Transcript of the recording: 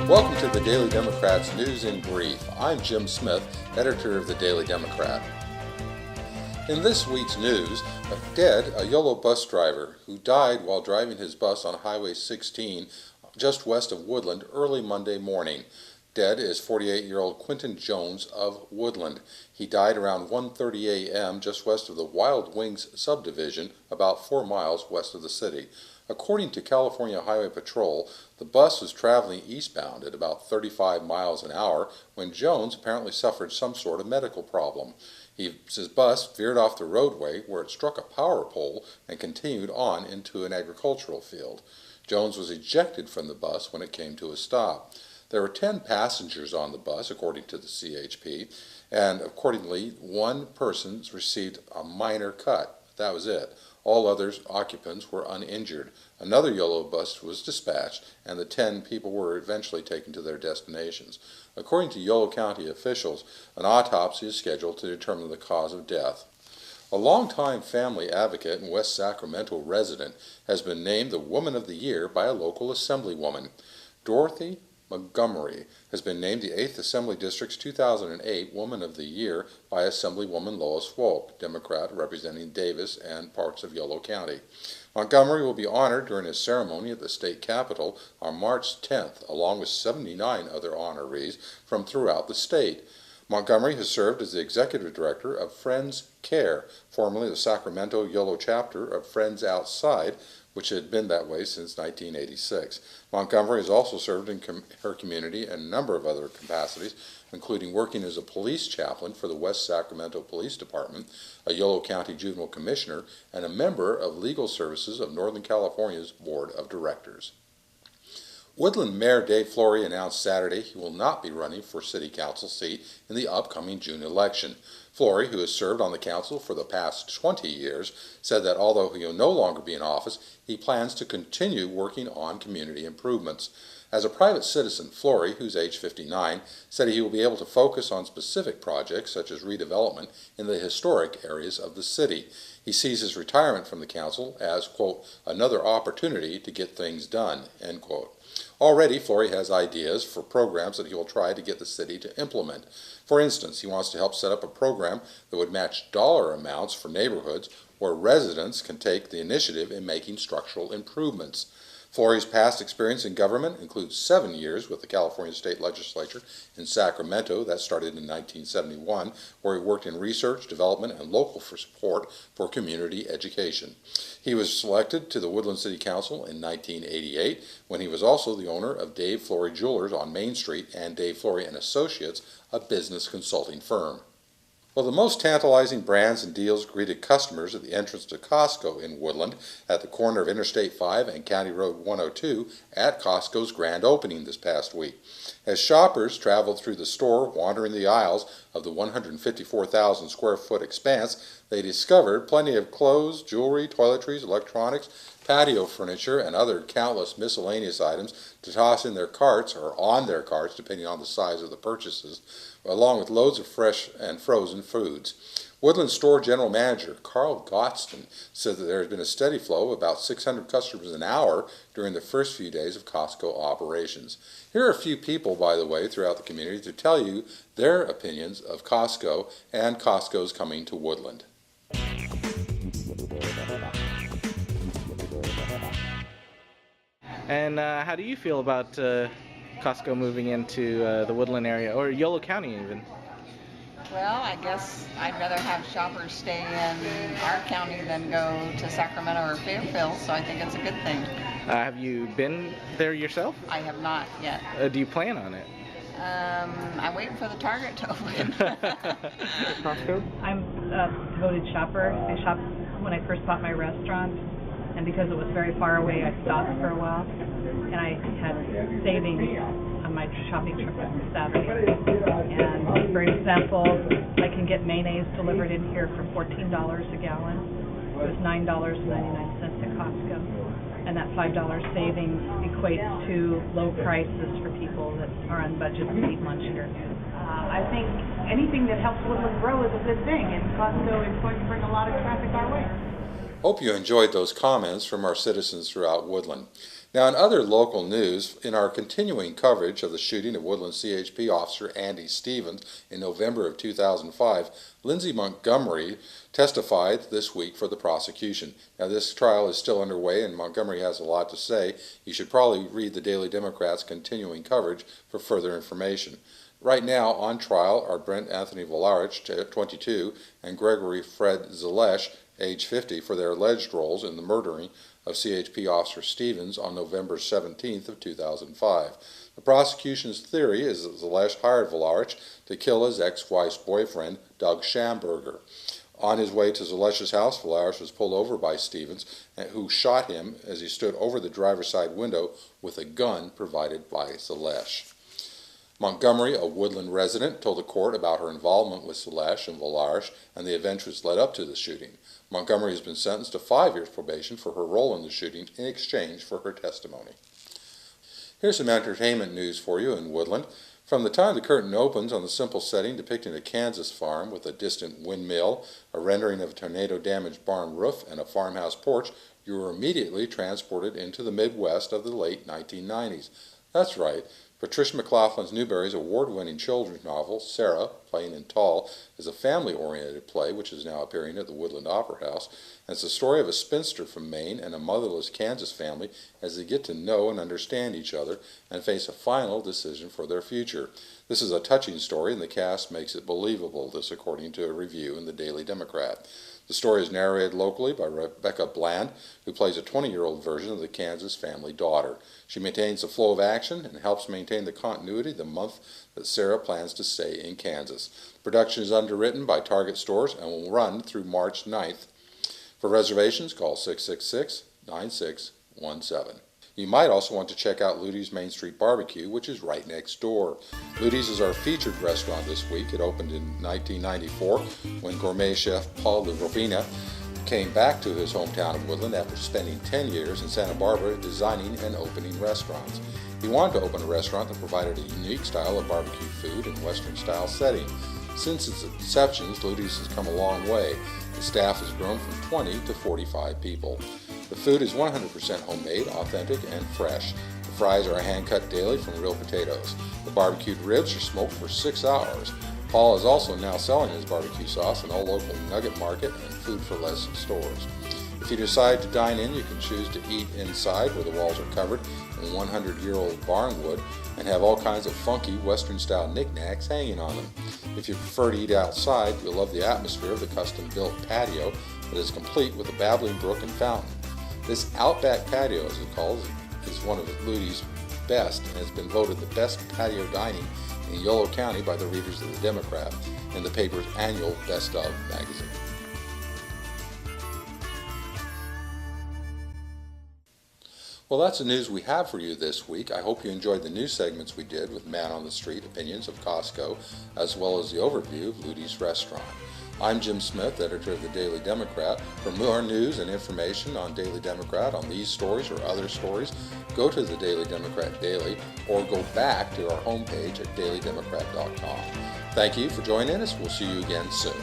Welcome to the Daily Democrat's News in Brief. I'm Jim Smith, editor of the Daily Democrat. In this week's news, dead a YOLO bus driver who died while driving his bus on Highway 16 just west of Woodland early Monday morning. Dead is 48-year-old Quentin Jones of Woodland. He died around 1:30 a.m. just west of the Wild Wings subdivision, about 4 miles west of the city. According to California Highway Patrol, the bus was traveling eastbound at about 35 miles an hour when Jones apparently suffered some sort of medical problem. His bus veered off the roadway where it struck a power pole and continued on into an agricultural field. Jones was ejected from the bus when it came to a stop. There were 10 passengers on the bus, according to the CHP, and accordingly, one person received a minor cut. That was it. All other occupants were uninjured. Another YOLO bus was dispatched, and the 10 people were eventually taken to their destinations. According to Yolo County officials, an autopsy is scheduled to determine the cause of death. A longtime family advocate and West Sacramento resident has been named the Woman of the Year by a local assemblywoman. Dorothy Montgomery has been named the 8th Assembly District's 2008 Woman of the Year by Assemblywoman Lois Wolk, Democrat representing Davis and parts of Yolo County. Montgomery will be honored during a ceremony at the state capitol on March 10th, along with 79 other honorees from throughout the state. Montgomery has served as the executive director of Friends Care, formerly the Sacramento Yolo chapter of Friends Outside, which had been that way since 1986. Montgomery has also served in her community in a number of other capacities, including working as a police chaplain for the West Sacramento Police Department, a Yolo County Juvenile Commissioner, and a member of Legal Services of Northern California's Board of Directors. Woodland Mayor Dave Flory announced Saturday he will not be running for City Council seat in the upcoming June election. Flory, who has served on the council for the past 20 years, said that although he will no longer be in office, he plans to continue working on community improvements. As a private citizen, Flory, who's age 59, said he will be able to focus on specific projects such as redevelopment in the historic areas of the city. He sees his retirement from the council as, quote, another opportunity to get things done, end quote. Already, Flory has ideas for programs that he will try to get the city to implement. For instance, he wants to help set up a program that would match dollar amounts for neighborhoods where residents can take the initiative in making structural improvements. Flory's past experience in government includes 7 years with the California State Legislature in Sacramento. That started in 1971, where he worked in research, development, and local support for community education. He was selected to the Woodland City Council in 1988, when he was also the owner of Dave Flory Jewelers on Main Street and Dave Flory and Associates, a business consulting firm. Well, the most tantalizing brands and deals greeted customers at the entrance to Costco in Woodland at the corner of Interstate 5 and County Road 102 at Costco's grand opening this past week. As shoppers traveled through the store, wandering the aisles of the 154,000 square foot expanse, they discovered plenty of clothes, jewelry, toiletries, electronics, patio furniture, and other countless miscellaneous items to toss in their carts or on their carts, depending on the size of the purchases, along with loads of fresh and frozen foods. Woodland Store General Manager Carl Gottston said that there has been a steady flow of about 600 customers an hour during the first few days of Costco operations. Here are a few people, by the way, throughout the community to tell you their opinions of Costco and Costco's coming to Woodland. And how do you feel about Costco moving into the Woodland area, or Yolo County even? Well, I guess I'd rather have shoppers stay in our county than go to Sacramento or Fairfield, so I think it's a good thing. Have you been there yourself? I have not yet. Do you plan on it? I'm waiting for the Target to open. Costco? I'm a devoted shopper. I shopped when I first bought my restaurant, and because it was very far away, I stopped for a while, and I had savings on my shopping trip on Saturday. And for example, I can get mayonnaise delivered in here for $14 a gallon. It was $9.99 at Costco. And that $5 savings equates to low prices for people that are on budget and eat lunch here. I think anything that helps Woodland grow is a good thing, and Costco is going to bring a lot of traffic our way. Hope you enjoyed those comments from our citizens throughout Woodland. Now, in other local news, in our continuing coverage of the shooting of Woodland CHP officer Andy Stevens in November of 2005, Lindsay Montgomery testified this week for the prosecution. Now, this trial is still underway, and Montgomery has a lot to say. You should probably read the Daily Democrat's continuing coverage for further information. Right now on trial are Brent Anthony Volarich, 22, and Gregory Fred Zalesh, age 50, for their alleged roles in the murdering of CHP Officer Stevens on November 17th of 2005. The prosecution's theory is that Zalesh hired Volarich to kill his ex-wife's boyfriend, Doug Schamberger. On his way to Zalesh's house, Volarich was pulled over by Stevens, who shot him as he stood over the driver's side window with a gun provided by Zalesh. Montgomery, a Woodland resident, told the court about her involvement with Zalesh and Volarich and the events which led up to the shooting. Montgomery has been sentenced to 5 years probation for her role in the shooting in exchange for her testimony. Here's some entertainment news for you in Woodland. From the time the curtain opens on the simple setting depicting a Kansas farm with a distant windmill, a rendering of a tornado-damaged barn roof, and a farmhouse porch, you are immediately transported into the Midwest of the late 1990s. That's right. Patricia McLaughlin's Newberry's award-winning children's novel, Sarah, Plain and Tall, is a family-oriented play which is now appearing at the Woodland Opera House, and it's the story of a spinster from Maine and a motherless Kansas family as they get to know and understand each other and face a final decision for their future. This is a touching story, and the cast makes it believable, this according to a review in the Daily Democrat. The story is narrated locally by Rebecca Bland, who plays a 20-year-old version of the Kansas family daughter. She maintains the flow of action and helps maintain the continuity of the month that Sarah plans to stay in Kansas. The production is underwritten by Target Stores and will run through March 9th. For reservations, call 666-9617. You might also want to check out Ludi's Main Street Barbecue, which is right next door. Ludi's is our featured restaurant this week. It opened in 1994 when gourmet chef Paul LaRovina came back to his hometown of Woodland after spending 10 years in Santa Barbara designing and opening restaurants. He wanted to open a restaurant that provided a unique style of barbecue food in Western-style setting. Since its inception, Ludi's has come a long way. The staff has grown from 20 to 45 people. The food is 100% homemade, authentic, and fresh. The fries are hand-cut daily from real potatoes. The barbecued ribs are smoked for 6 hours. Paul is also now selling his barbecue sauce in all local Nugget Market and Food for Less stores. If you decide to dine in, you can choose to eat inside where the walls are covered in 100-year-old barn wood and have all kinds of funky Western-style knickknacks hanging on them. If you prefer to eat outside, you'll love the atmosphere of the custom-built patio that is complete with a babbling brook and fountain. This Outback patio, as it's called, is one of Ludi's best and has been voted the best patio dining in Yolo County by the readers of the Democrat in the paper's annual Best Of magazine. Well, that's the news we have for you this week. I hope you enjoyed the news segments we did with Man on the Street, Opinions of Costco, as well as the overview of Ludi's Restaurant. I'm Jim Smith, editor of the Daily Democrat. For more news and information on Daily Democrat, on these stories or other stories, go to the Daily Democrat Daily or go back to our homepage at dailydemocrat.com. Thank you for joining us. We'll see you again soon.